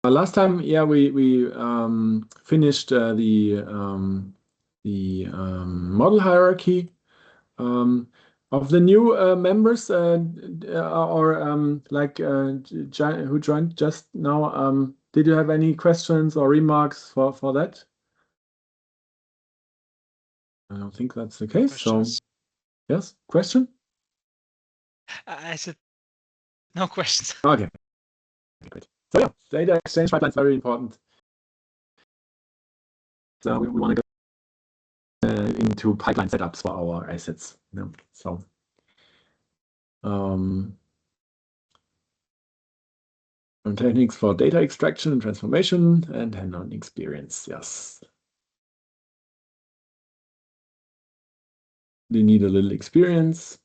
last time, yeah, we finished the model hierarchy of the new members or who joined just now. Did you have any questions or remarks for that? I don't think that's the case. Questions? So, yes, question? I said no questions. Okay, great. So yeah, data exchange pipeline is very important. So we want to go into pipeline setups for our assets. You know? So techniques for data extraction and transformation and hands-on experience. Yes. They need a little experience.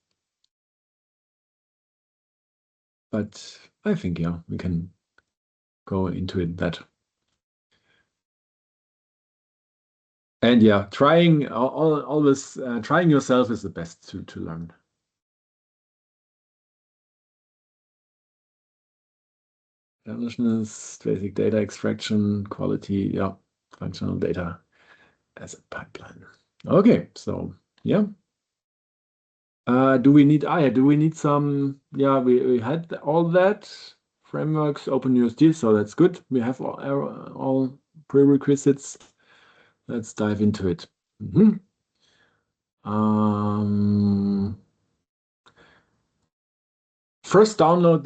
But I think, yeah, we can go into it that. And yeah, trying always trying yourself is the best to learn. Establishness, basic data extraction, quality, yeah, functional data as a pipeline. Okay, so yeah. Do we need some, yeah, we had all that frameworks, OpenUSD, so that's good. We have all prerequisites. Let's dive into it. First, download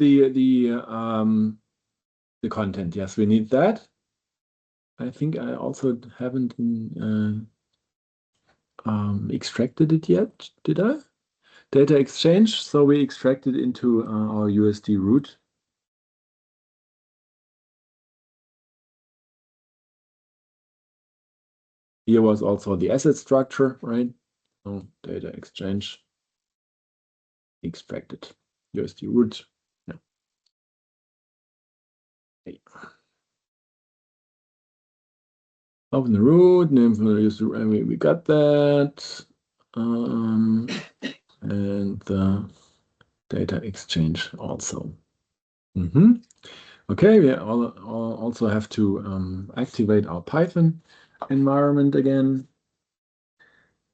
the content. Yes, we need that. I think I also haven't extracted it yet. Did I? Data exchange. So we extracted into our USD root. Here was also the asset structure, right? So data exchange extracted USD root. Yeah. Okay. Open the root, name for the user. We got that. And the data exchange also. Okay, we also have to activate our Python environment again,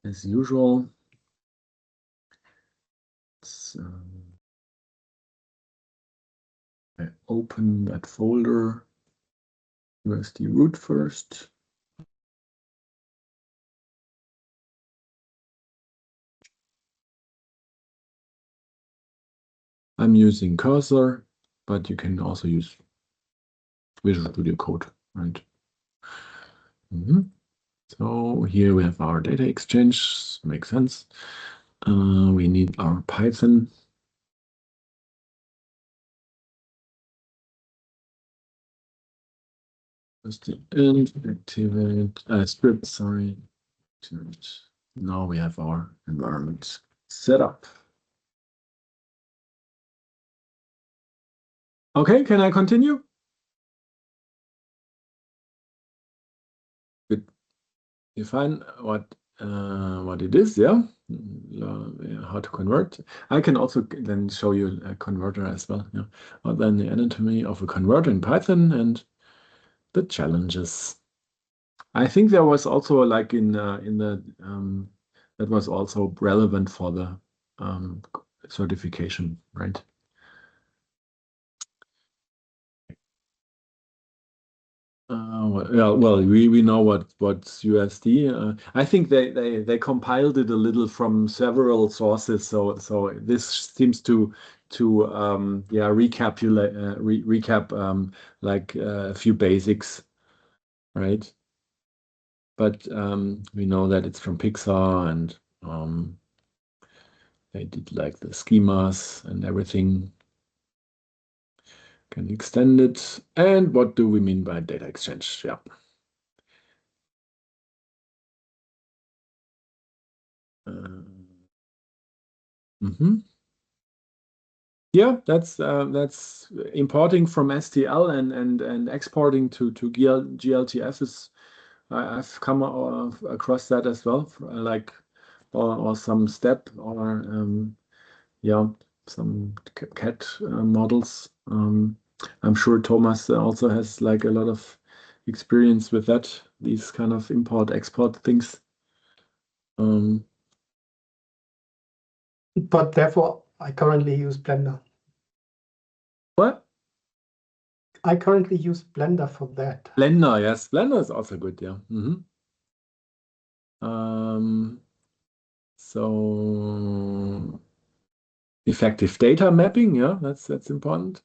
as usual. So I open that folder, USD root first. I'm using Cursor, but you can also use Visual Studio Code, right? So here we have our data exchange, makes sense. We need our Python. And activate script, sorry. Now we have our environment set up. Okay, can I continue? Good. You find what it is, yeah? How to convert. I can also then show you a converter as well. Yeah. Or then the anatomy of a converter in Python and the challenges. I think there was also like in the that was also relevant for the certification, right? Well, we know what's USD. I think they compiled it a little from several sources, so this seems to yeah, recap like a few basics, right? But we know that it's from Pixar, and they did like the schemas and everything. Can extend it. And what do we mean by data exchange? Yeah. Yeah, that's importing from STL and exporting to GLTF is I've come across that as well, like or some step or yeah, some CAT models. I'm sure Thomas also has like a lot of experience with that, these kind of import-export things. But therefore, I currently use Blender. What? I currently use Blender for that. Blender, yes. Blender is also good, yeah. So effective data mapping, yeah, that's important.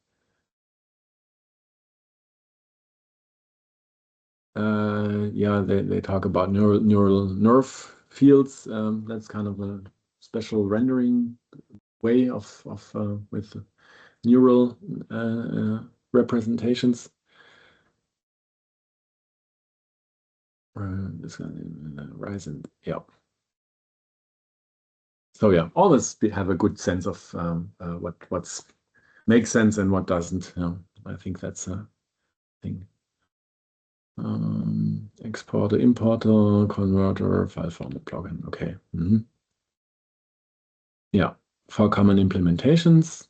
Yeah, they talk about neural nerve fields. That's kind of a special rendering way of with neural representations. This rise and yeah. So yeah, always have a good sense of what's makes sense and what doesn't. Yeah, I think that's a thing. Exporter, importer, converter, file format plugin. Okay. Yeah, for common implementations,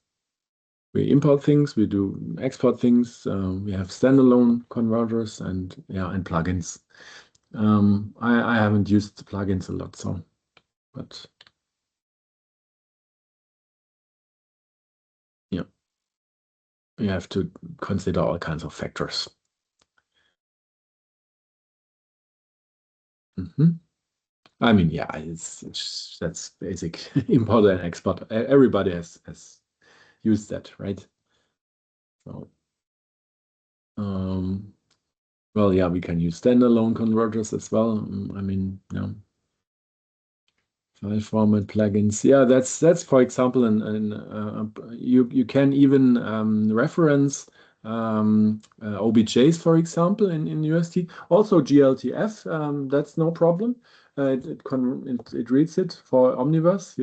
we import things, we do export things. We have standalone converters and plugins. I haven't used the plugins a lot, so but yeah, you have to consider all kinds of factors. I mean, yeah, that's basic import and export. Everybody has used that, right? So, well, yeah, we can use standalone converters as well. I mean, yeah, file format plugins. Yeah, that's for example, and you can even reference OBJs, for example, in USD. Also GLTF, that's no problem. It reads it for Omniverse.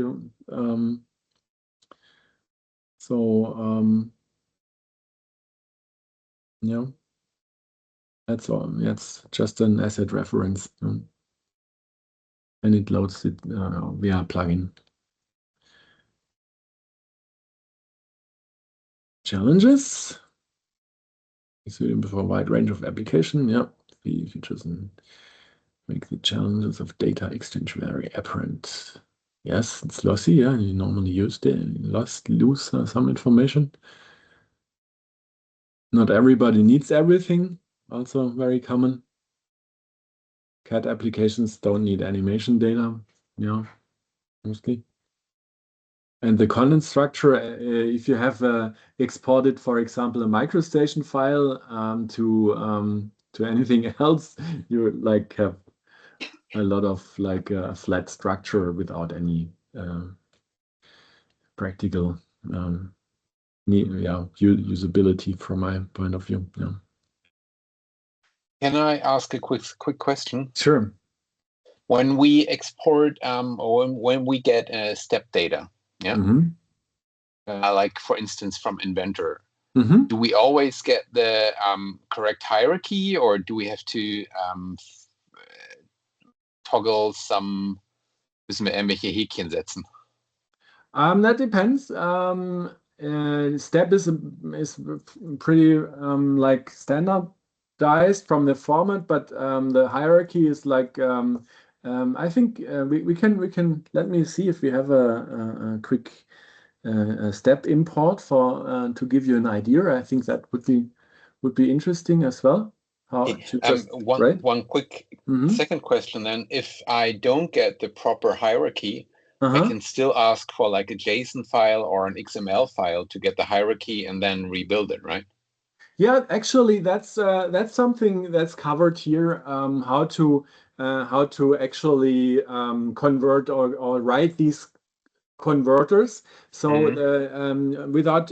Yeah, that's all. It's just an asset reference, and it loads it via plugin. Challenges. Suitable for a wide range of application. Yeah, the features and make the challenges of data exchange very apparent. Yes, it's lossy. Yeah, you normally lose some information. Not everybody needs everything. Also very common. CAD applications don't need animation data. Yeah, mostly. And the content structure, if you have exported, for example, a MicroStation file to anything else, you like have a lot of like flat structure without any practical usability from my point of view. Yeah. Can I ask a quick question? Sure. When we export or when we get step data, like for instance from Inventor, do we always get the correct hierarchy, or do we have to toggle some, müssen wir irgendwelche Häkchen setzen? That depends. Step is pretty like standardized from the format, but the hierarchy is like I think we can let me see if we have a quick step import for to give you an idea. I think that would be interesting as well. One quick second question then. If I don't get the proper hierarchy, I can still ask for like a JSON file or an XML file to get the hierarchy and then rebuild it, right? Yeah, actually, that's something that's covered here. How to actually convert or write these converters. So without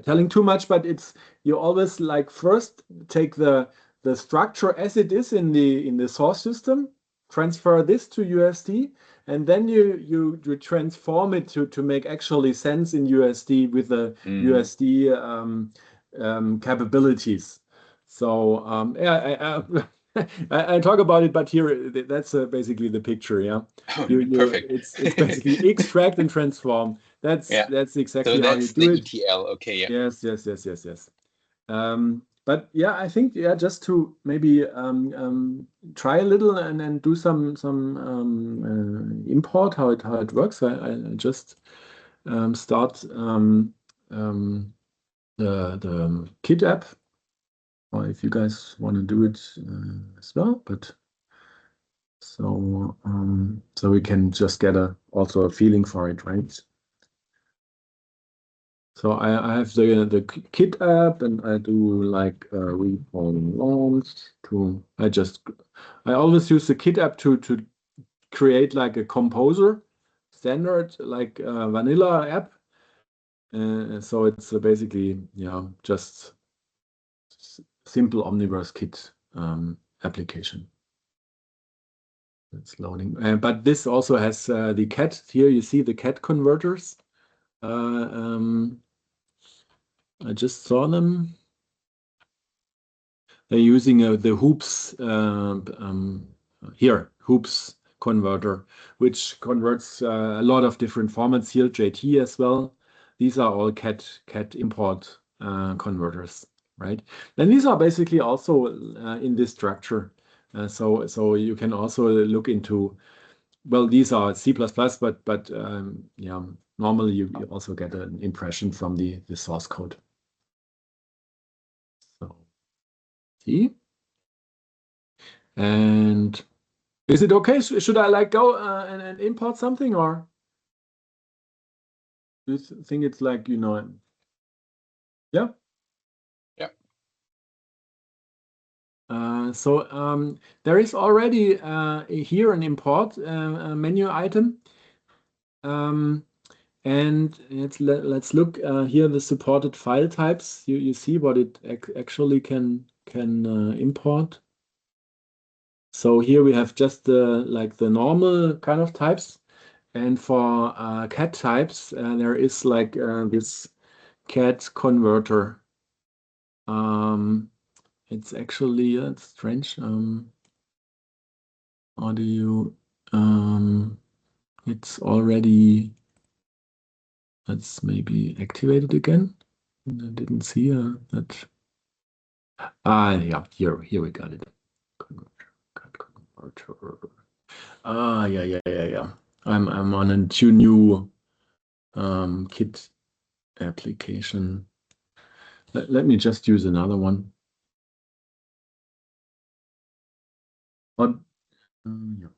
telling too much, but you always like first take the structure as it is in the source system, transfer this to USD, and then you transform it to make actually sense in USD with the USD capabilities. So I talk about it, but here that's basically the picture. Yeah, Perfect. It's basically extract and transform. that's exactly so how that's you do the it. ETL. Okay, yeah. Yes. But yeah, I think just to maybe try a little and do some import how it works. I just start the Kit app, or if you guys want to do it as well. But so we can just get also a feeling for it, right? So I have the Kit app, and I do like recalling launch to. I always use the Kit app to create like a composer standard, like vanilla app. So it's basically just simple Omniverse Kit application. It's loading, but this also has the cat. Here you see the cat converters. I just saw them. They're using the hoops here, hoops converter, which converts a lot of different formats here, JT as well. These are all cat import converters, right? And these are basically also in this structure. So you can also look into, well, these are C++, but yeah, normally you also get an impression from the source code. So see. And is it okay? Should I like go and import something, or do you think it's like, yeah? Yeah. So there is already here an import menu item. And let's look here, the supported file types. You see what it actually can import. So here we have just like the normal kind of types, and for cat types there is like this cat converter. It's actually it's strange. How do you? It's already. Let's maybe activate it again. I didn't see that. Yeah, here we got it. Converter. Yeah. I'm on a new Kit application. Let me just use another one. But yeah.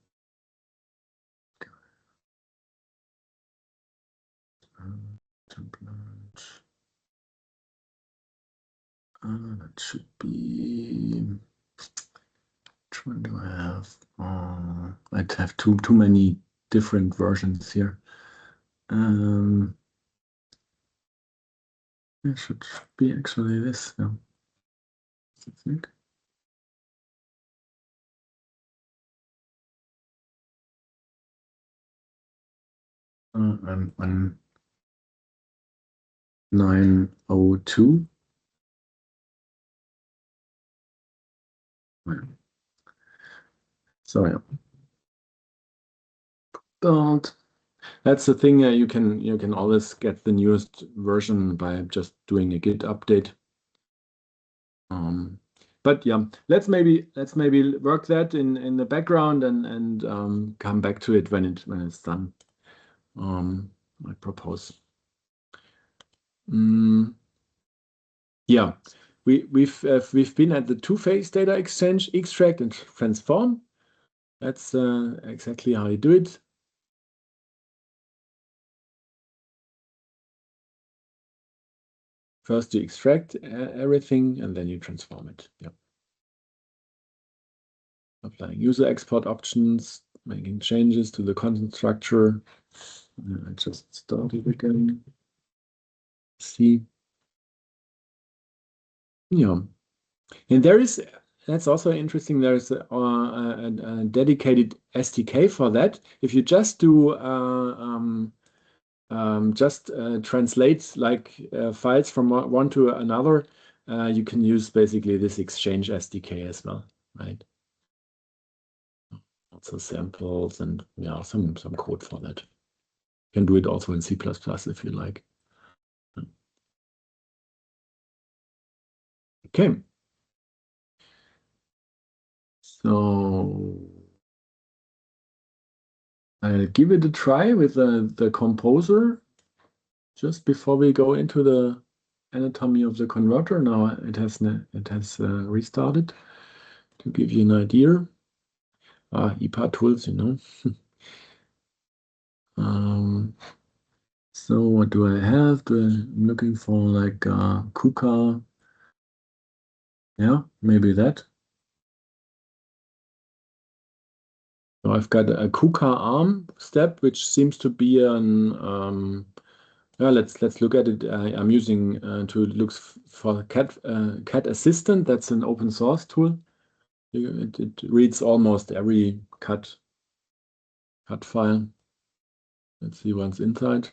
That should be. Which one do I have? I'd have too many different versions here. It should be actually this. Yeah. I think. I'm on 902. So yeah. But that's the thing. You can always get the newest version by just doing a Git update. But yeah, let's maybe work that in the background and come back to it when it's done. I propose. Yeah, we've been at the two-phase data exchange, extract and transform. That's exactly how you do it. First you extract everything and then you transform it. Yeah. Applying user export options, making changes to the content structure. I just started again. See. Yeah. And that's also interesting. There's a dedicated SDK for that. If you just do translate like files from one to another, you can use basically this Exchange SDK as well, right? Also samples and yeah, some code for that. can do it also in C++ if you like. Okay. So I'll give it a try with the composer just before we go into the anatomy of the converter. Now it has restarted to give you an idea. EPA tools, you know. So what do I have? I'm looking for like KUKA. Yeah, maybe that. So I've got a KUKA ARM step, which seems to be an let's look at it. I'm using to look for cat assistant. That's an open source tool. It reads almost every cat file. Let's see what's inside.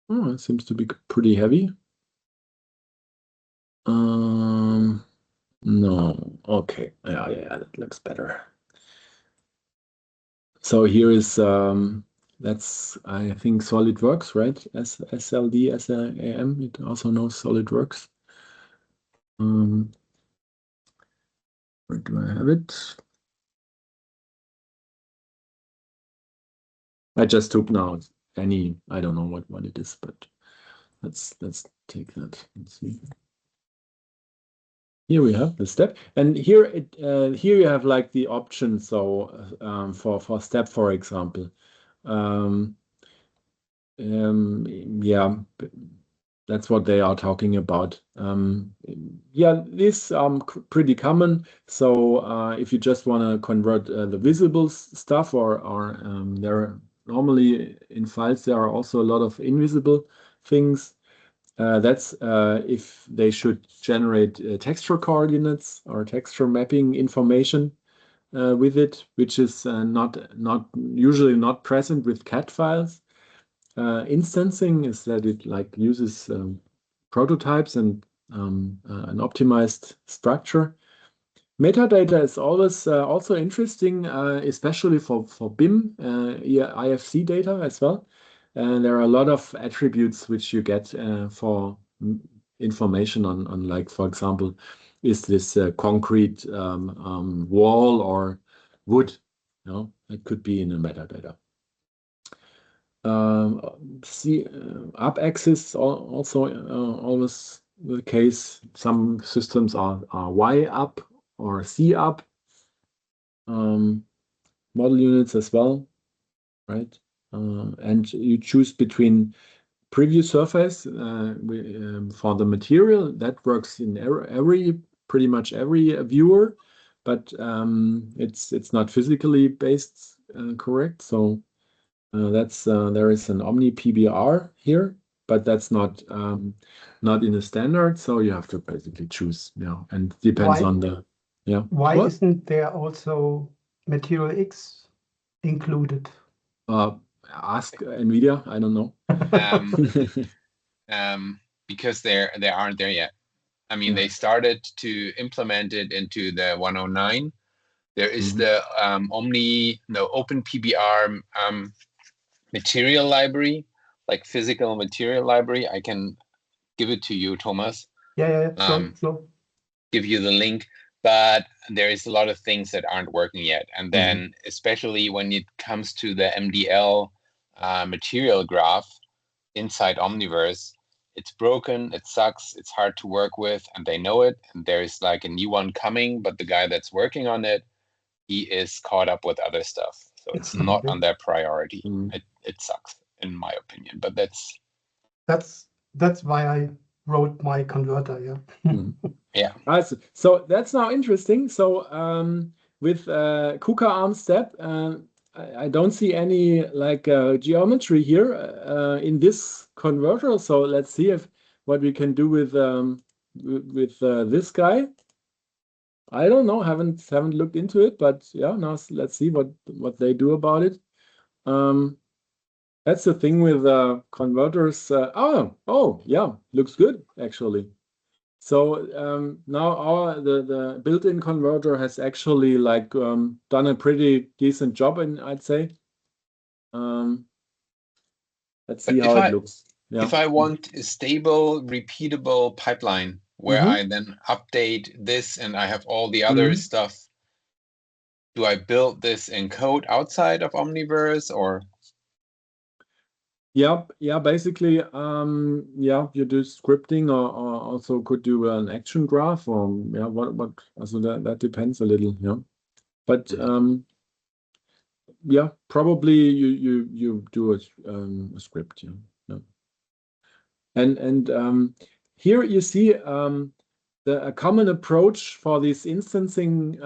Oh, it seems to be pretty heavy. No, okay, yeah, that looks better. So here is that's I think SolidWorks, right? SLD, SLAM. It also knows SolidWorks. Where do I have it? I just took now any. I don't know what it is, but let's take that. Let's see. Here we have the step, and here here you have like the option. So for step, for example, yeah, that's what they are talking about. Yeah, this pretty common. So if you just want to convert the visible stuff, or there are normally in files there are also a lot of invisible things. That's if they should generate texture coordinates or texture mapping information with it, which is usually not present with CAD files. Instancing is that it like uses prototypes and an optimized structure. Metadata is always also interesting, especially for BIM, IFC data as well. And there are a lot of attributes which you get for information on, like, for example, is this concrete wall or wood? You know, it could be in the metadata. Up axis also always the case. Some systems are Y up or C up. Model units as well, right? And you choose between preview surface for the material. That works in pretty much every viewer, but it's not physically based correct. So that's there is an Omni PBR here, but that's not in the standard. So you have to basically choose, and it depends on the Why isn't there also Material X included? Ask NVIDIA. I don't know. Because they aren't there yet. I mean, they started to implement it into the 109. There is the OpenPBR material library, like physical material library. I can give it to you, Thomas. Yeah. Sure. Give you the link. But there is a lot of things that aren't working yet. And then especially when it comes to the MDL material graph inside Omniverse, it's broken, it sucks, it's hard to work with, and they know it. And there is like a new one coming, but the guy that's working on it, he is caught up with other stuff. So it's not on their priority. It sucks, in my opinion. But that's why I wrote my converter, Yeah. So that's now interesting. So with KUKA ARM step, I don't see any like geometry here in this converter. So let's see what we can do with this guy. I don't know. Haven't looked into it, but yeah. Now let's see what they do about it. That's the thing with converters. Oh yeah, looks good actually. So now the built-in converter has actually like done a pretty decent job, I'd say. Let's see how it looks. Yeah. If I want a stable, repeatable pipeline where I then update this and I have all the other stuff, do I build this in code outside of Omniverse or? Yeah, basically, you do scripting or also could do an action graph or what also that depends a little, But probably you do a script, And here you see a common approach for these instancing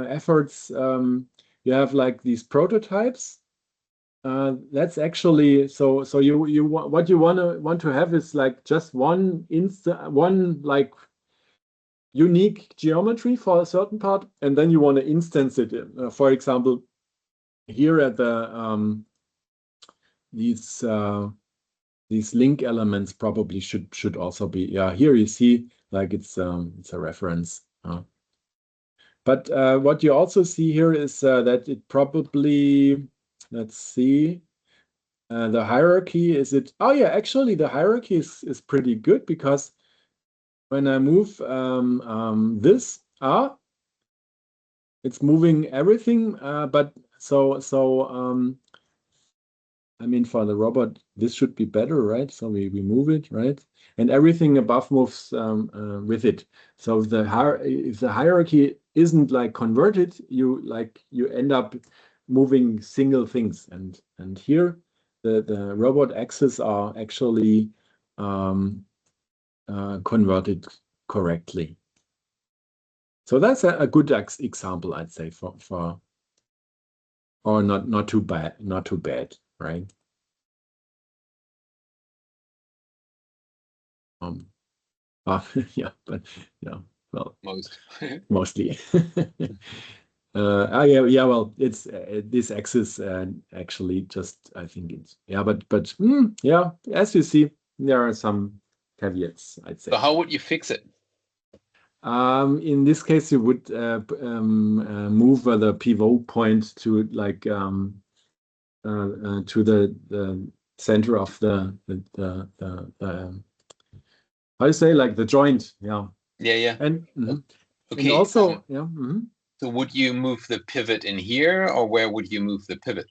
efforts. You have like these prototypes. That's actually so you what you want to have is like just one like unique geometry for a certain part, and then you want to instance it. For example, here at the these link elements probably should also be here you see like it's a reference. But what you also see here is that it probably, let's see, the hierarchy actually the hierarchy is pretty good, because when I move this it's moving everything, but I mean, for the robot, this should be better, right? So we move it, right? And everything above moves with it. So if the hierarchy isn't like converted, you end up moving single things. And here, the robot axes are actually converted correctly. So that's a good example, I'd say, for or not too bad, right? Yeah, but well, mostly. Well, it's this axis actually just, I think it's but as you see, there are some caveats, I'd say. So how would you fix it? In this case, you would move the pivot point to like to the center of the how do you say, like the joint? Yeah. And okay. And also, So would you move the pivot in here, or where would you move the pivot?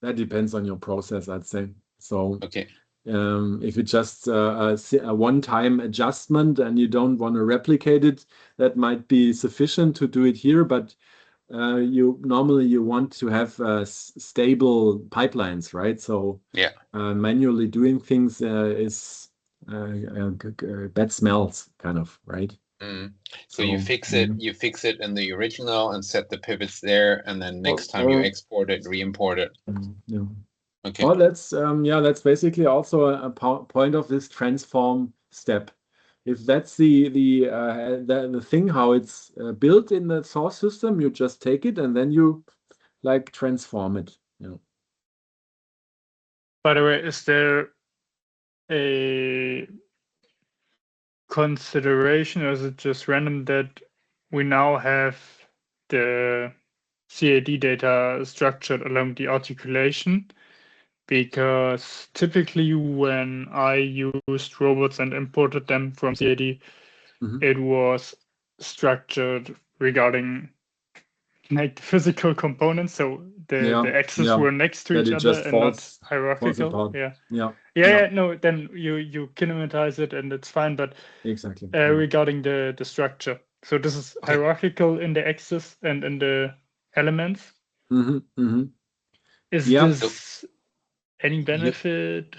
That depends on your process, I'd say. So okay. If it's just a one-time adjustment and you don't want to replicate it, that might be sufficient to do it here. But you normally want to have stable pipelines, right? So manually doing things is bad smells, kind of, right? So you fix it. You fix it in the original and set the pivots there, and then next time you export it, re-import it. Okay. Well, that's basically also a point of this transform step. If that's the thing how it's built in the source system, you just take it and then you like transform it. By the way, is there a consideration, or is it just random that we now have the CAD data structured along the articulation? Because typically when I used robots and imported them from CAD, it was structured regarding like the physical components. So the axes were next to each other and not hierarchical. No, then you kinematize it and it's fine, but exactly regarding the structure. So this is hierarchical in the axis and in the elements. Is this any benefit?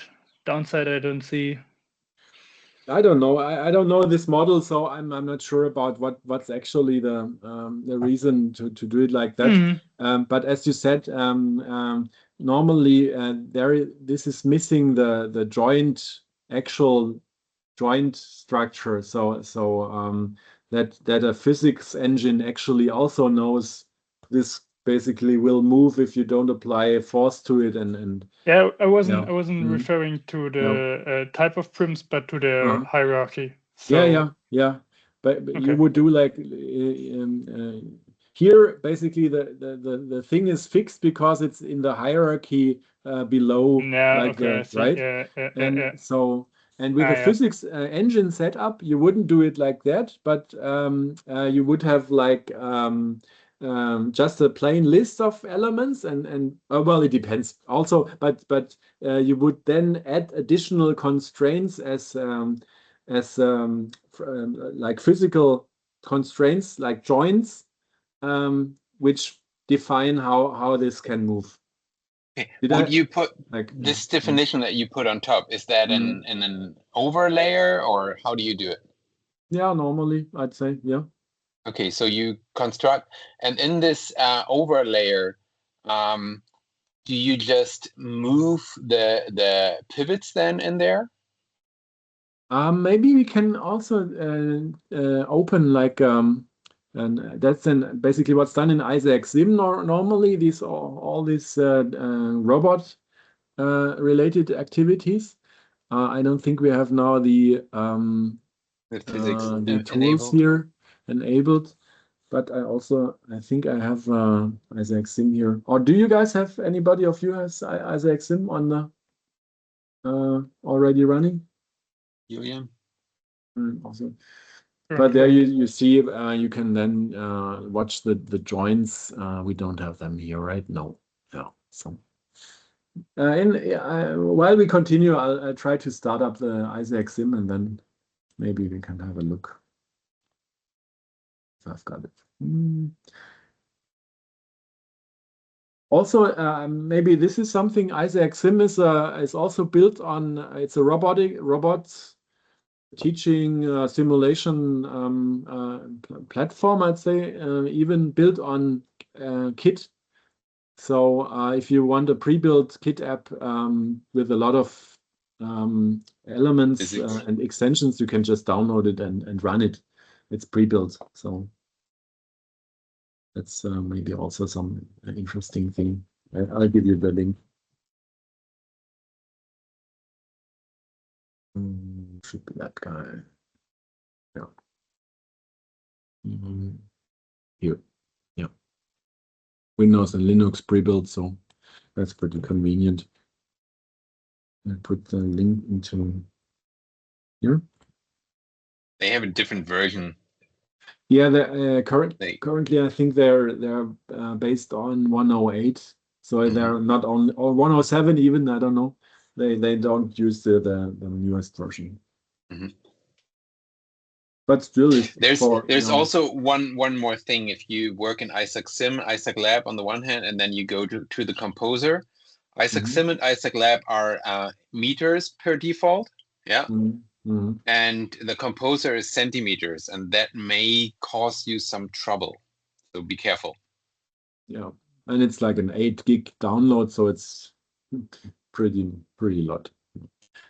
Downside I don't see. I don't know. I don't know this model, so I'm not sure about what's actually the reason to do it like that. But as you said, normally this is missing the actual joint structure. So that a physics engine actually also knows this basically will move if you don't apply a force to it and I wasn't referring to the type of prims, but to the hierarchy. So, yeah. But okay. you would do like here. Basically, the thing is fixed because it's in the hierarchy below, like okay, right. And so, and with a physics engine setup, you wouldn't do it like that, but you would have like just a plain list of elements, and well, it depends also, but you would then add additional constraints as like physical constraints, like joints, which define how this can move. Okay. Would you put like this definition that you put on top? Is that in an overlayer, or how do you do it? Yeah, normally I'd say, yeah. Okay, so you construct, and in this overlayer, do you just move the pivots then in there? Maybe we can also open like and that's then basically what's done in Isaac Sim. Normally, these all these robot related activities. I don't think we have now the physics the tools enabled here enabled, but I think I have Isaac Sim here. Or do you guys have, anybody of you has Isaac Sim on the already running? Julian? Also. But there you see you can then watch the joints. We don't have them here, right? No. So while we continue, I'll try to start up the Isaac Sim, and then maybe we can have a look. So I've got it. Also, maybe this is something. Isaac Sim is also built on. It's a robots teaching simulation platform, I'd say, even built on Kit. So if you want a pre-built Kit app with a lot of elements and extensions, you can just download it and run it. It's pre-built, so that's maybe also some interesting thing. I'll give you the link. Should be that guy. Yeah. Here. Yeah. Windows and Linux pre-built, so that's pretty convenient. I put the link into here. They have a different version. Yeah, the currently I think they're based on 108, so they're not on, or 107 even. I don't know. They don't use the newest version. But still, there's also one more thing. If you work in Isaac Sim, Isaac Lab on the one hand, and then you go to the composer, Isaac Sim and Isaac Lab are meters per default. Yeah. And the composer is centimeters, and that may cause you some trouble. So be careful. Yeah, and it's like an 8 gig download, so it's pretty lot.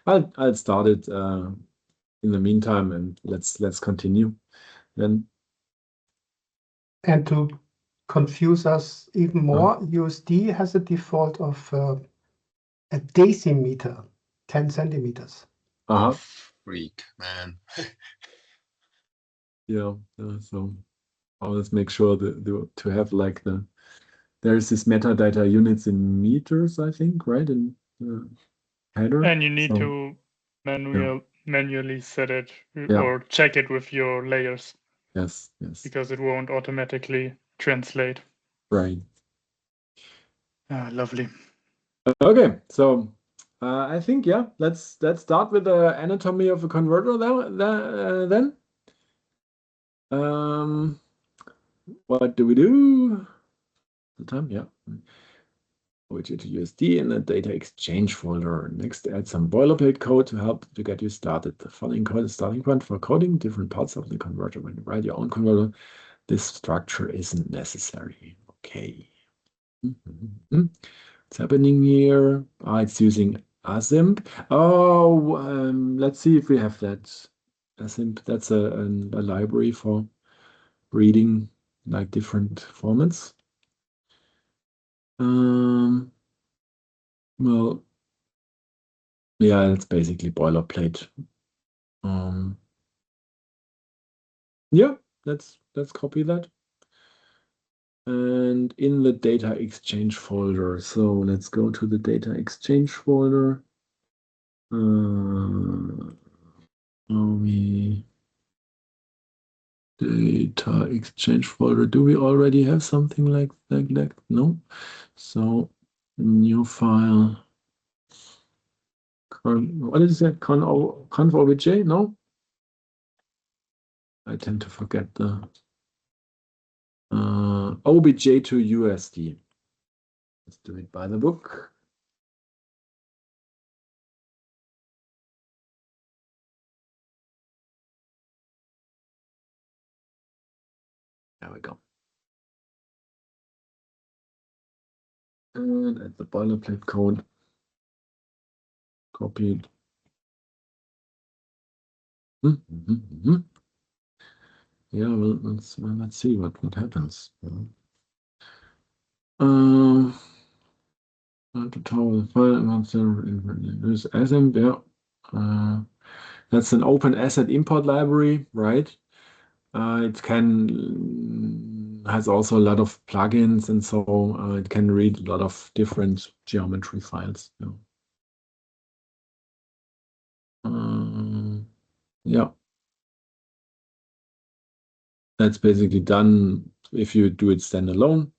I'll start it in the meantime, and let's continue then. And to confuse us even more, USD has a default of a decimeter, 10 centimeters. Freak, man. Yeah, so always make sure to have like there's this metadata units in meters, I think, right? In header. And you need to manually set it or check it with your layers. Yes. Because it won't automatically translate. Right. Lovely. Okay, so I think let's start with the anatomy of a converter then. What do we do? The time, widget to USD in the data exchange folder. Next, add some boilerplate code to help to get you started. The following code is starting point for coding different parts of the converter. When you write your own converter, this structure isn't necessary. Okay. What's happening here? It's using async. Let's see if we have that. Async, that's a library for reading like different formats. Well, yeah, it's basically boilerplate. Yeah, let's copy that. And in the data exchange folder. So let's go to the data exchange folder. Data exchange folder. Do we already have something like that? No. So new file. What is that? Conf obj? No. I tend to forget the obj to USD. Let's do it by the book. There we go. And at the boilerplate code, copied. Yeah, well, let's see what happens. Tutorial file is asm. Yeah, that's an open asset import library, right? It has also a lot of plugins, and so it can read a lot of different geometry files. Yeah, that's basically done if you do it standalone.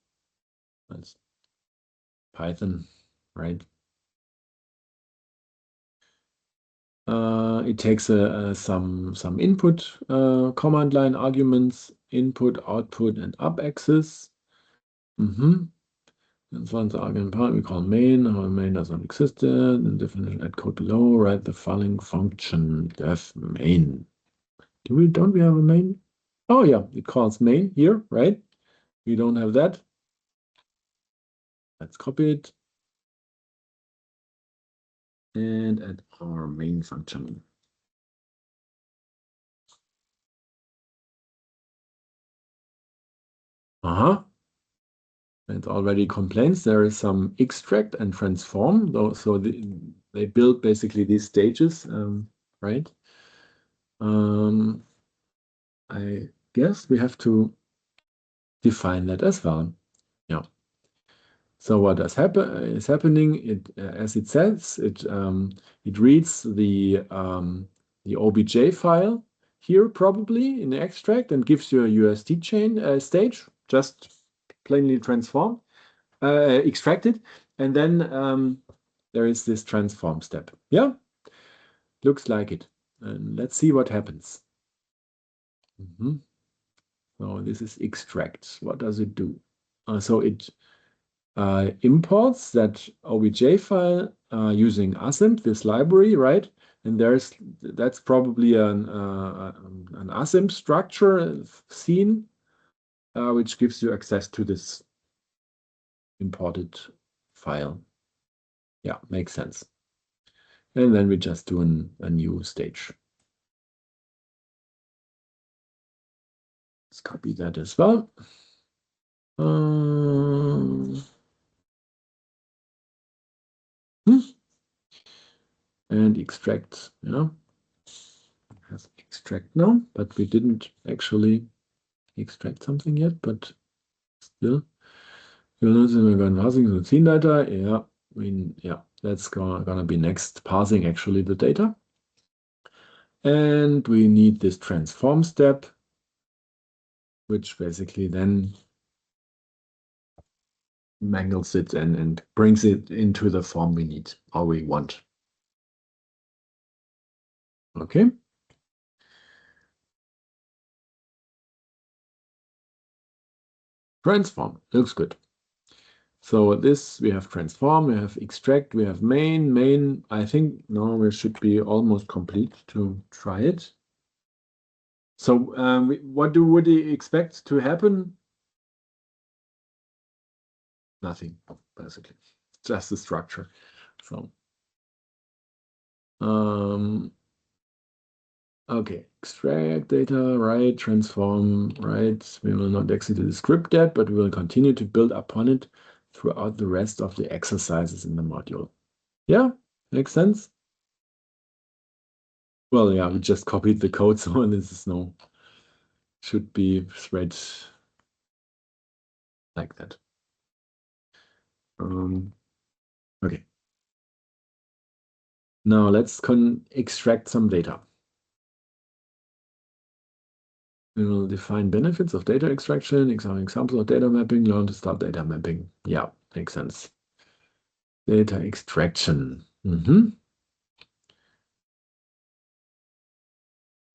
That's Python, right? It takes some input command line arguments, input, output, and up axis. And so the argument part we call main. Our main does not exist. The definition add code below. Write the following function def main. Don't we have a main? Oh yeah, it calls main here, right? We don't have that. Let's copy it and add our main function. It already complains there is some extract and transform, though, so they build basically these stages, right? I guess we have to define that as well. Yeah. So what is happening? As it says, it reads the OBJ file here probably in the extract and gives you a USD chain stage, just plainly transformed, extracted, and then there is this transform step. Yeah, looks like it. And let's see what happens. So this is extract. What does it do? So it imports that OBJ file using asm, this library, right? And that's probably an asm structure scene, which gives you access to this imported file. Yeah, makes sense. And then we just do a new stage. Let's copy that as well. And extract, yeah. It has extract now, but we didn't actually extract something yet, but still. You'll notice we're going parsing the scene data. Yeah, that's gonna be next, parsing actually the data. And we need this transform step, which basically then mangles it and brings it into the form we need or we want. Okay. Transform looks good. So this, we have transform, we have extract, we have main. I think now we should be almost complete to try it. So what would you expect to happen? Nothing, basically, just the structure. So okay, extract data, right, transform, right. We will not exit the script yet, but we will continue to build upon it throughout the rest of the exercises in the module. Yeah, makes sense? Well, yeah, we just copied the code, so this is no should be straight like that. Okay. Now let's extract some data. We will define benefits of data extraction, examples of data mapping, learn to start data mapping. Yeah, makes sense. Data extraction.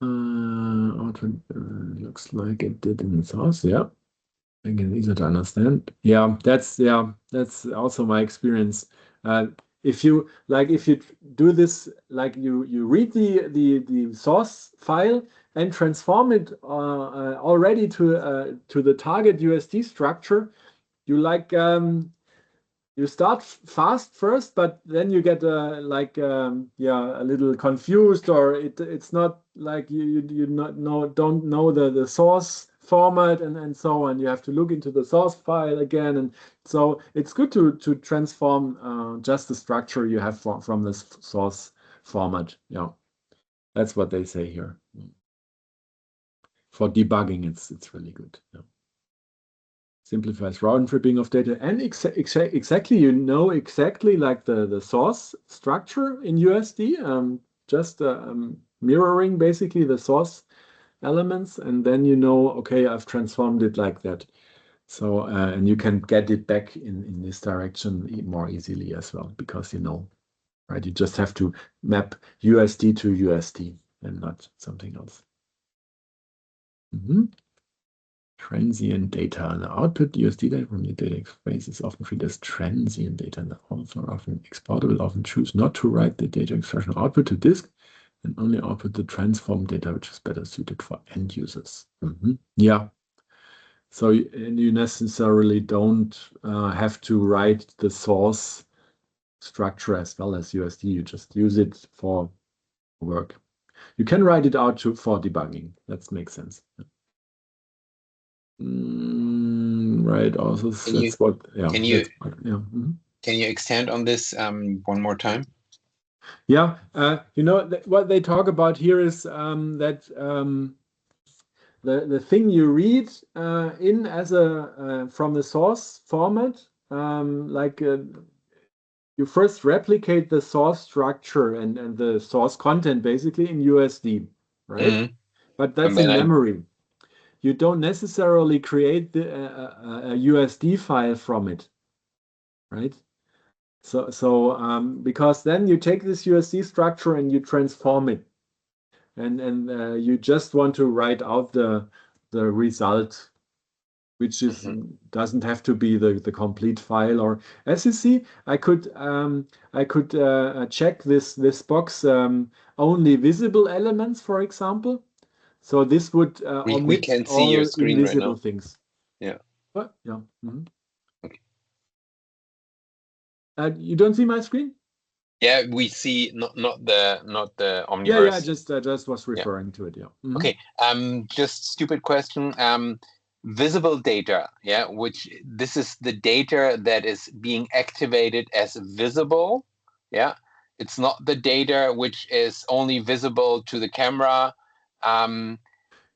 Output looks like it did in the source. Yeah, again, easier to understand. Yeah, that's also my experience. If you do this, like you read the source file and transform it already to the target USD structure, you start fast first, but then you get a little confused, or it's not like you don't know the source format and so on. You have to look into the source file again, and so it's good to transform just the structure you have from this source format. Yeah, that's what they say here. For debugging, it's really good. Yeah. Simplifies round tripping of data, and exactly, exactly like the source structure in USD, just mirroring basically the source elements, and then okay, I've transformed it like that. So and you can get it back in this direction more easily as well, because right? You just have to map USD to USD and not something else. Transient data. The output USD data from the data space is often treated as transient data, and also often exportable. Often choose not to write the data extraction output to disk and only output the transformed data, which is better suited for end users. Yeah. So you necessarily don't have to write the source structure as well as USD. You just use it for work. You can write it out for debugging. That makes sense. Right. Also, can you extend on this one more time? Yeah. What they talk about here is that the thing you read in as from the source format, you first replicate the source structure and the source content basically in USD, right? But that's in memory. You don't necessarily create a USD file from it, right? So because then you take this USD structure and you transform it, and you just want to write out the result, which is doesn't have to be the complete file. Or as you see, I could check this box only visible elements, for example. So this would omit we can see all your screen invisible right now. things. Yeah. What? Yeah. Okay. You don't see my screen? Yeah, we see not the Omniverse. Yeah. I just was referring to it. Yeah. Okay. Just stupid question. Visible data. Yeah, which this is the data that is being activated as visible. Yeah, it's not the data which is only visible to the camera.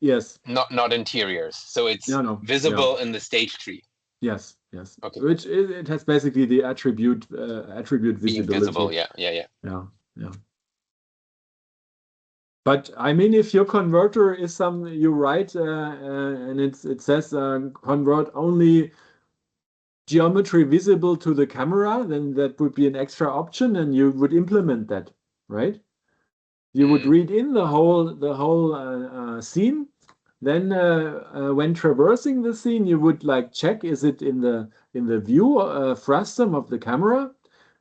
Yes. Not interiors. So it's visible in the stage tree. Yes. Okay. Which it has basically the attribute visibility. Being visible. Yeah. Yeah. But I mean, if your converter is you write and it says convert only geometry visible to the camera, then that would be an extra option, and you would implement that, right? You would read in the whole scene. Then when traversing the scene, you would check, is it in the view frustum of the camera,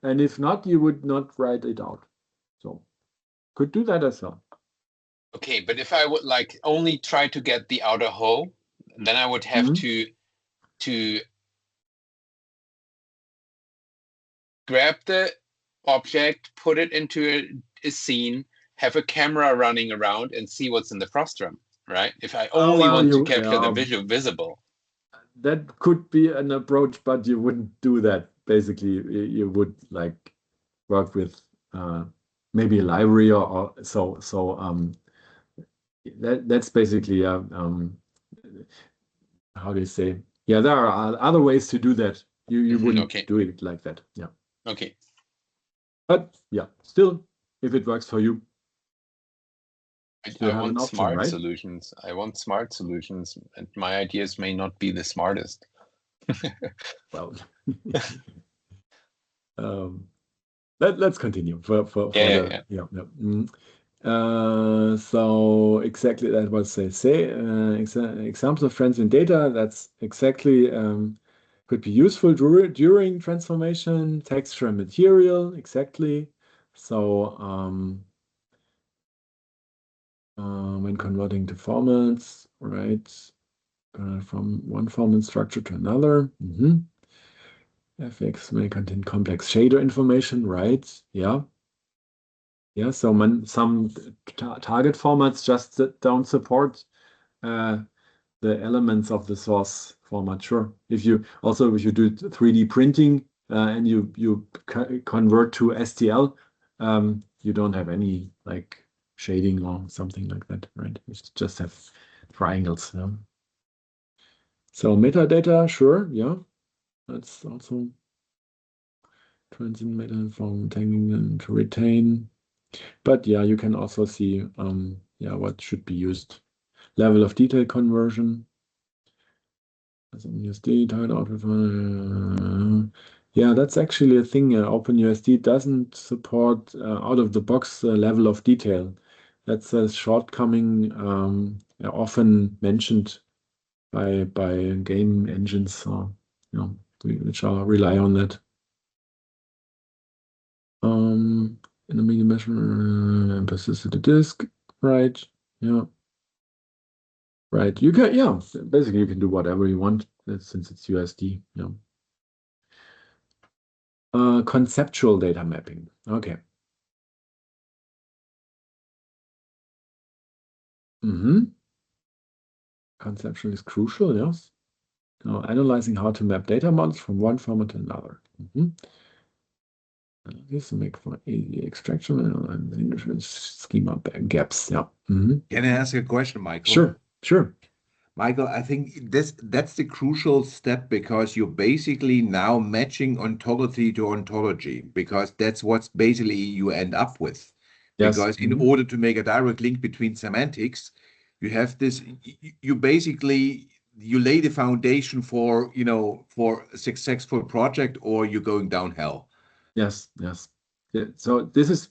and if not, you would not write it out. So could do that as well. Okay, but if I would only try to get the outer hull, then I would have to grab the object, put it into a scene, have a camera running around, and see what's in the frustum, right? If I only want to capture the visible. That could be an approach, but you wouldn't do that. Basically, you would work with maybe a library or so. That's basically how do you say? Yeah, there are other ways to do that. You wouldn't do it like that. Yeah. Okay. But yeah, still, if it works for you, I want smart solutions. I want smart solutions, and my ideas may not be the smartest. Well, let's continue so exactly that was say examples of trends in data. That's exactly could be useful during transformation, texture and material. Exactly. So when converting to formats, right? From one format structure to another. FX may contain complex shader information, right? Yeah. Yeah, so some target formats just don't support the elements of the source format. Sure. If you do 3D printing and you convert to STL, you don't have any like shading or something like that, right? You just have triangles. Yeah. So metadata, sure, yeah. That's also transient meta from tagging them to retain. But yeah, you can also see what should be used. Level of detail conversion. OpenUSD, target output. Yeah, that's actually a thing. OpenUSD doesn't support out of the box level of detail. That's a shortcoming often mentioned by game engines, which rely on that. In the media measure, persistent disk, right? Yeah. Right. You can, basically you can do whatever you want since it's USD. Yeah. Conceptual data mapping. Okay. Conceptual is crucial, yes. Now, analyzing how to map data models from one format to another. This will make for easy extraction and schema gaps. Yeah. Can I ask a question, Michael? Sure. Michael, I think that's the crucial step because you're basically now matching ontology to ontology because that's what's basically you end up with. Yes. Because in order to make a direct link between semantics, you have this, you lay the foundation for a successful project or you're going downhill. Yes. Yeah, so this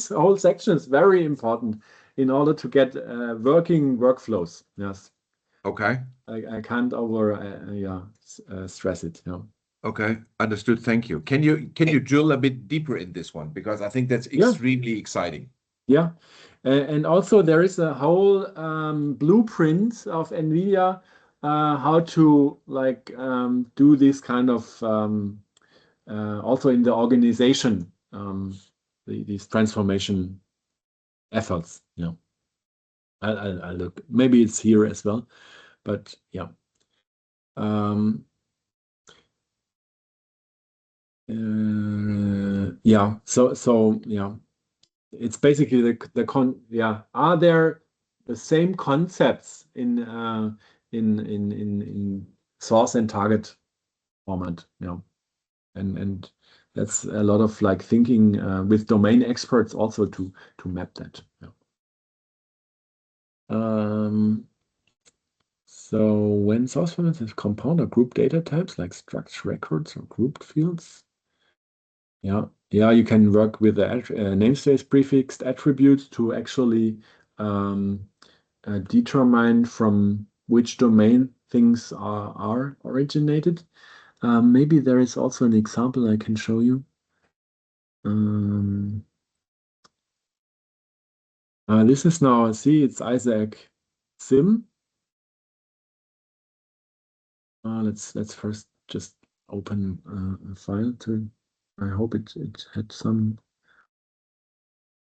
whole section is very important in order to get working workflows. Yes. Okay. I can't stress it. Yeah. Okay, understood. Thank you. Can you drill a bit deeper in this one because I think that's extremely exciting. Yeah, and also there is a whole blueprint of NVIDIA how to do this kind of also in the organization these transformation efforts. Yeah, I'll look. Maybe it's here as well, but yeah. It's basically are there the same concepts in source and target format? And that's a lot of thinking with domain experts also to map that. So when source formats have compound or group data types like struct records or grouped fields, you can work with the namespace prefixed attributes to actually determine from which domain things are originated. Maybe there is also an example I can show you. This is now, it's Isaac Sim. Let's first just open a file to. I hope it had some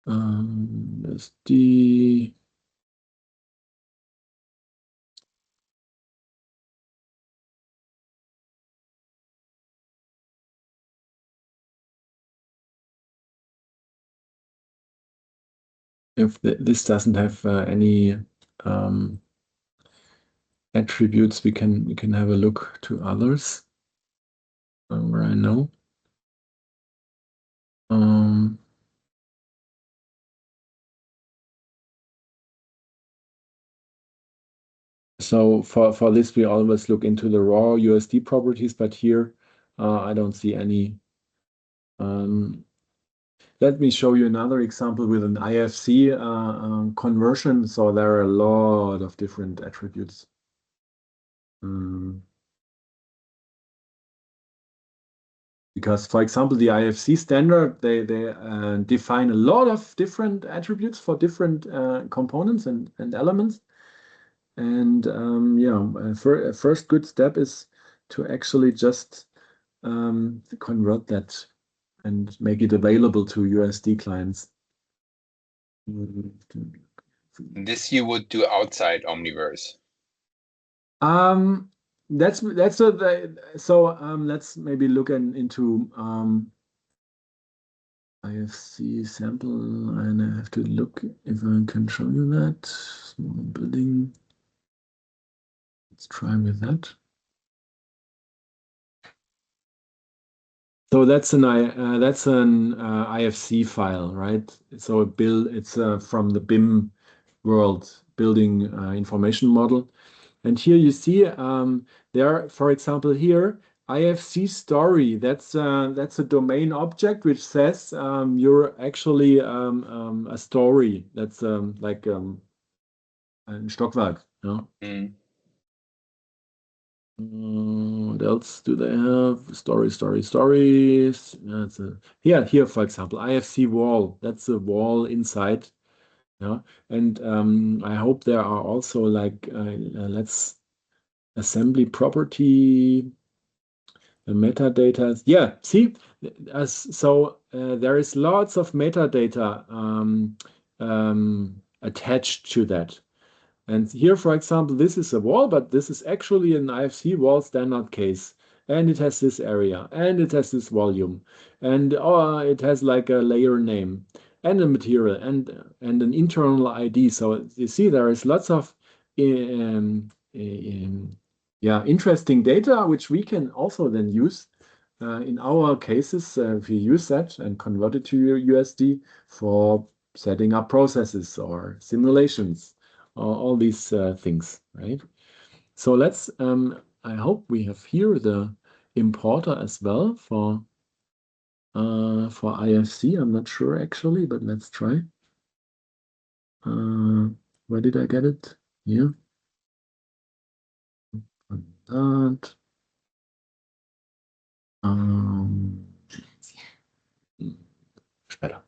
SD. If this doesn't have any attributes, we can have a look to others where I know. So for this, we always look into the raw USD properties, but here I don't see any. Let me show you another example with an IFC conversion. So there are a lot of different attributes. Because, for example, the IFC standard, they define a lot of different attributes for different components and elements. And yeah, first good step is to actually just convert that and make it available to USD clients. This you would do outside Omniverse. Let's maybe look into IFC sample, and I have to look if I can show you that small building. Let's try with that. So that's an IFC file, right? So it's from the BIM world, building information model. And here you see there, for example, here IFC story. That's a domain object which says you're actually a story. That's like ein Stockwerk. Yeah. What else do they have? Stories. Yeah, here, for example, IFC wall. That's a wall inside. Yeah, and I hope there are also like let's assembly property, the metadata. Yeah, see, so there is lots of metadata attached to that. And here, for example, this is a wall, but this is actually an IFC wall standard case. And it has this area, and it has this volume, and it has like a layer name, and a material, and an internal ID. So you see, there is lots of interesting data, which we can also then use in our cases. If you use that and convert it to your USD for setting up processes or simulations. All these things, right? So let's, I hope we have here the importer as well for IFC. I'm not sure actually, but let's try. Where did I get it? Here. That. Später.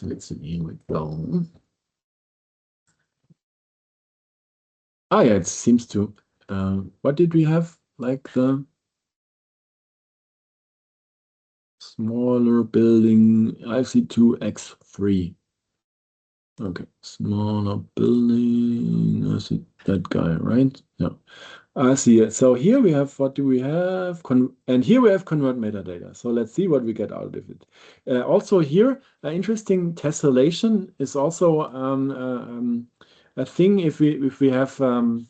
Let's see, here we go. Ah, yeah, it seems to. What did we have? Like the smaller building, IFC2X3. Okay, smaller building. I see that guy, right? Yeah. I see it. So here we have, what do we have? And here we have convert metadata. So let's see what we get out of it. Also here, interesting tessellation is also a thing if we have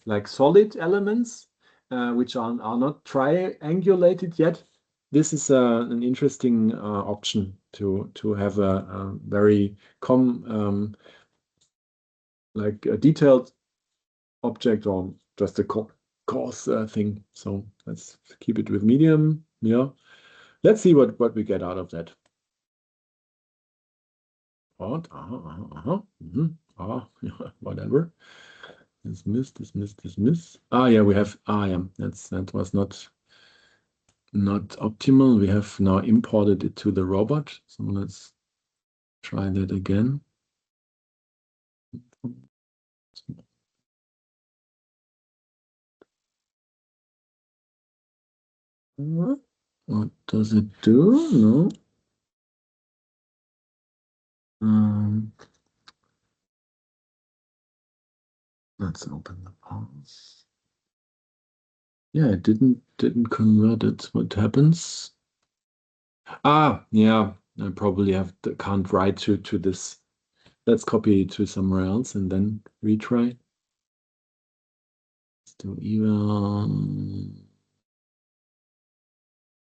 like solid elements which are not triangulated yet. This is an interesting option to have a very like a detailed object or just a coarse thing. So let's keep it with medium. Yeah, let's see what we get out of that. What? Whatever. Dismiss. Ah, yeah, we have. Ah, yeah. That was not optimal. We have now imported it to the robot. So let's try that again. What does it do? No. Let's open the pause. Yeah, it didn't convert it. What happens? Ah, yeah. I probably can't write to this let's copy it to somewhere else and then retry. Let's do eval.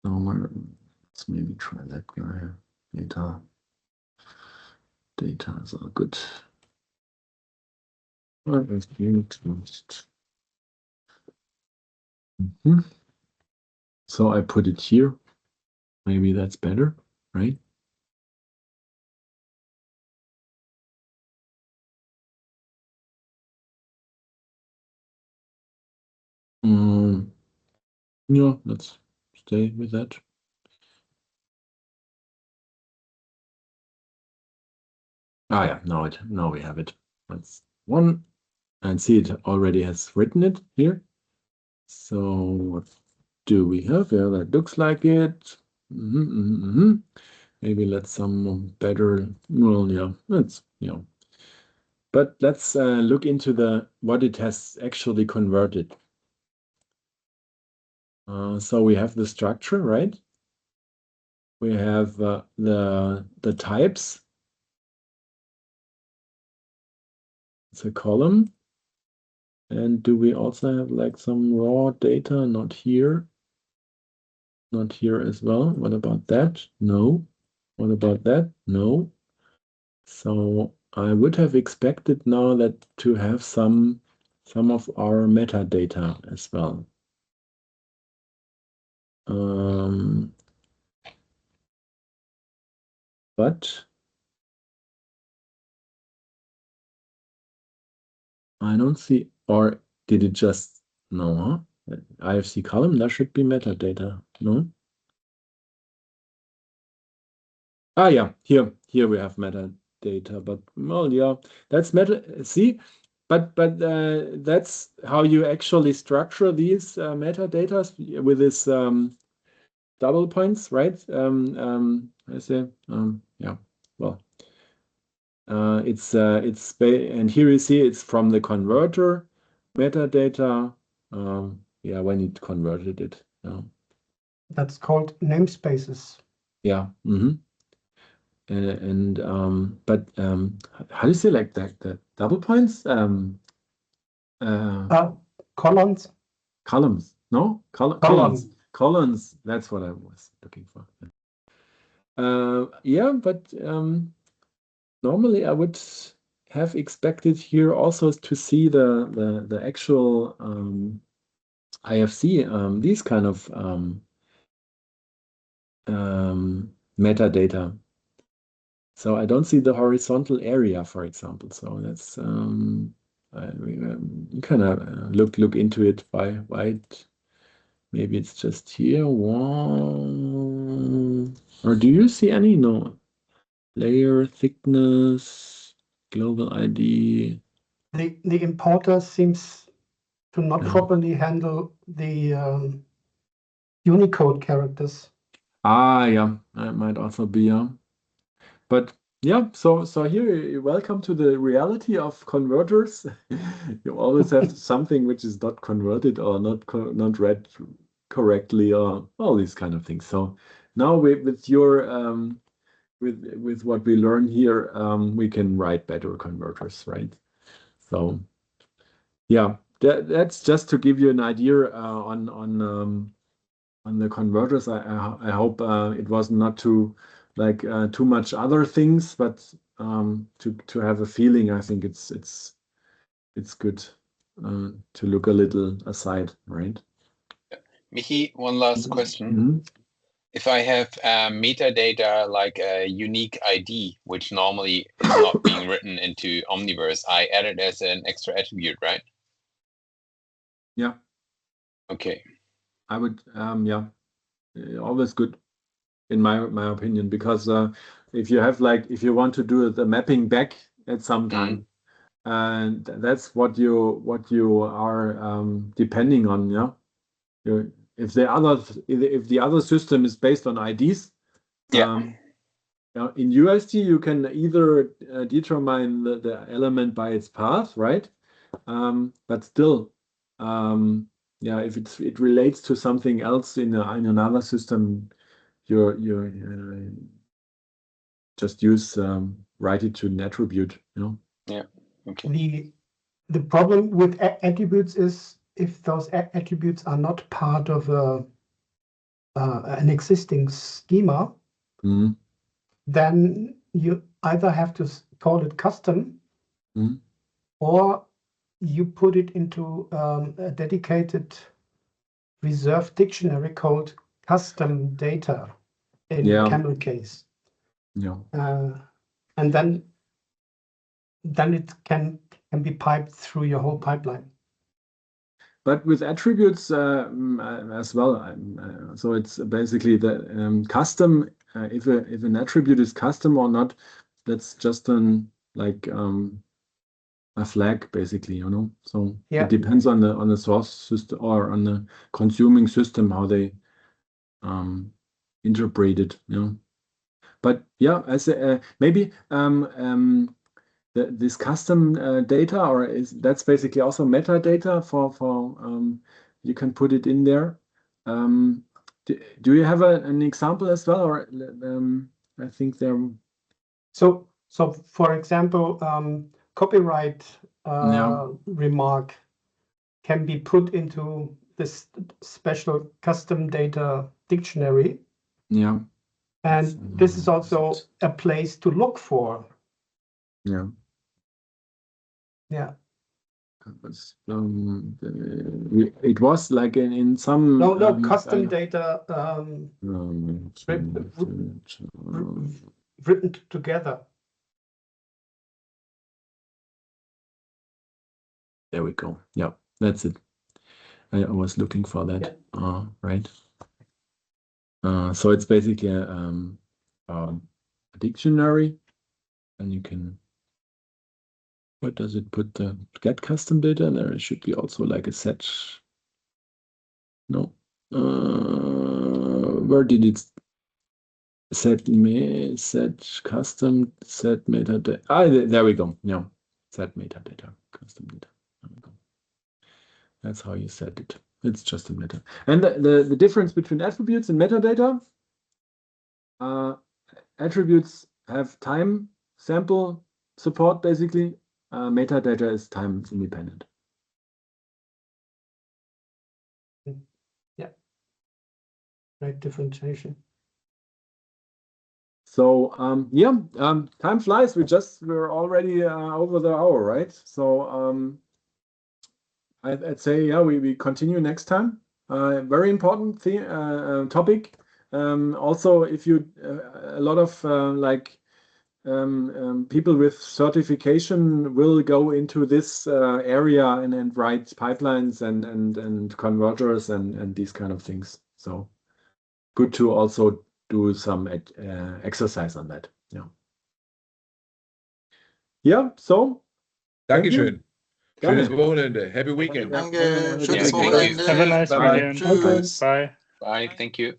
Let's maybe try that guy. Data is all good. So I put it here. Maybe that's better, right? Yeah, let's stay with that. Ah, yeah, now we have it. That's one, and see, it already has written it here. So what do we have? Yeah, that looks like it. Maybe let's some better. Well, yeah, let's But let's look into what it has actually converted. So we have the structure, right? We have the types. It's a column. And do we also have like some raw data? Not here. Not here as well. What about that? No. What about that? No. So I would have expected now that to have some of our metadata as well. But I don't see, or did it just, no, huh? IFC column, there should be metadata, no? Ah, yeah, here we have metadata, but, well, yeah, that's see, but that's how you actually structure these metadata with this double points, right? I say, yeah, well, and here you see it's from the converter metadata. Yeah, when it converted it. That's called namespaces. Yeah. But how do you say like that? The double points? Columns. Columns. No? Columns. Columns. That's what I was looking for. Yeah, but normally I would have expected here also to see the actual IFC, these kind of metadata. So I don't see the horizontal area, for example. So that's you kind of look into it. Why maybe it's just here. Or do you see any? No. Layer thickness, global ID. The importer seems to not properly handle the Unicode characters. Ah, yeah, that might also be, yeah. But yeah, so here, welcome to the reality of converters. You always have something which is not converted or not read correctly or all these kind of things. So now with your with what we learn here, we can write better converters, right? So yeah, that's just to give you an idea on the converters. I hope it was not too much other things, but to have a feeling, I think it's good to look a little aside, right? Michi, one last question. If I have metadata like a unique ID, which normally is not being written into Omniverse, I add it as an extra attribute, right? Yeah. Okay. I would, yeah, always good in my opinion, because if you have if you want to do the mapping back at some time, and that's what you are depending on, yeah. If the other system is based on IDs, in USD you can either determine the element by its path, right? But still, yeah, if it relates to something else in another system, you just use write it to an attribute. Yeah. Okay. The problem with attributes is if those attributes are not part of an existing schema, then you either have to call it custom, or you put it into a dedicated reserved dictionary called custom data in camel case. And then it can be piped through your whole pipeline. But with attributes as well, so it's basically the custom. If an attribute is custom or not, that's just a flag, basically, So it depends on the source system or on the consuming system how they interpret it. But as maybe this custom data, or that's basically also metadata for you can put it in there. Do you have an example as well, or I think there. So for example, copyright remark can be put into this special custom data dictionary. And this is also a place to look for. It was like in some custom data written together. There we go. Yeah, that's it. I was looking for that. Right. So it's basically a dictionary, and you can. What does it put the get custom data? There should be also like a set. No. Where did it set custom set metadata? There we go. Set metadata custom data. There we go. That's how you set it. It's just a meta. And the difference between attributes and metadata. Attributes have time sample support, basically. Metadata is time independent. Right differentiation. So time flies. We're already over the hour, right? So I'd say we continue next time. Very important topic. Also, if you a lot of people with certification will go into this area and write pipelines and converters and these kind of things. So good to also do some exercise on that. So Dankeschön. Schönes Wochenende. Happy weekend. Danke. Schönes Wochenende. Have a nice weekend. Tschüss. Bye. Bye. Thank you.